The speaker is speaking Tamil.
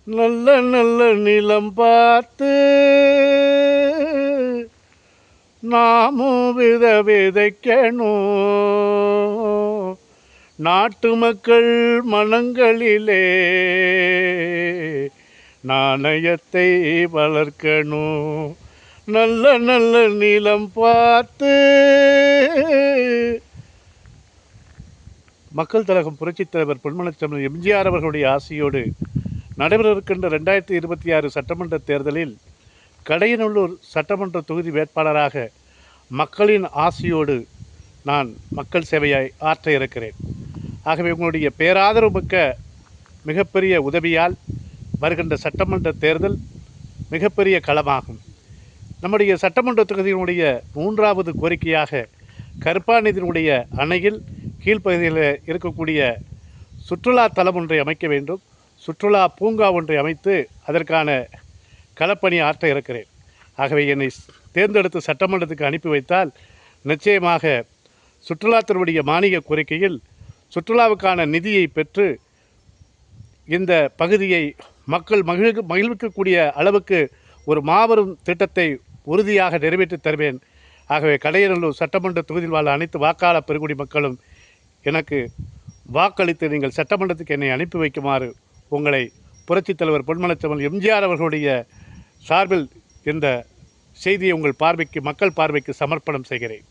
நல்ல நல்ல நிலம் பார்த்து நாமும் விதைக்கணும். நாட்டு மக்கள் மனங்களிலே நாணயத்தை வளர்க்கணும். நல்ல நல்ல நிலம் பார்த்து. மக்கள் திலகம் புரட்சித் தலைவர் பொன்மனச்செம்மல் எம்ஜிஆர் அவர்களுடைய ஆசையோடு நடைபெறவிருக்கின்ற 2026 சட்டமன்ற தேர்தலில் கடையநல்லூர் சட்டமன்ற தொகுதி வேட்பாளராக மக்களின் ஆசையோடு நான் மக்கள் சேவையை ஆற்ற இருக்கிறேன். ஆகவே உங்களுடைய பேராதரவு மிக்க மிகப்பெரிய உதவியால் வருகின்ற சட்டமன்ற தேர்தல் மிகப்பெரிய களமாகும். நம்முடைய சட்டமன்ற தொகுதியினுடைய 3வது கோரிக்கையாக கருப்பாநிதியினுடைய அணையில் கீழ்ப்பகுதியில் இருக்கக்கூடிய சுற்றுலா தலம் ஒன்றை அமைக்க வேண்டும். சுற்றுலா பூங்கா ஒன்றை அமைத்து அதற்கான களப்பணி ஆற்ற இருக்கிறேன். ஆகவே என்னை தேர்ந்தெடுத்து சட்டமன்றத்துக்கு அனுப்பி வைத்தால் நிச்சயமாக சுற்றுலாத்துறையுடைய மானிய கோரிக்கையில் சுற்றுலாவுக்கான நிதியை பெற்று இந்த பகுதியை மக்கள் மகிழ்விக்கக்கூடிய அளவுக்கு ஒரு மாபெரும் திட்டத்தை உறுதியாக நிறைவேற்றி தருவேன். ஆகவே கடையநல்லூர் சட்டமன்ற தொகுதியில் வாழ அனைத்து வாக்காளர் பெருங்குடி மக்களும் எனக்கு வாக்களித்து நீங்கள் சட்டமன்றத்துக்கு என்னை அனுப்பி வைக்குமாறு உங்களை புரட்சித் தலைவர் பொன்மனச்செம்மல் எம்ஜிஆர் அவர்களுடைய சார்பில் இந்த செய்தியை உங்கள் பார்வைக்கு மக்கள் பார்வைக்கு சமர்ப்பணம் செய்கிறேன்.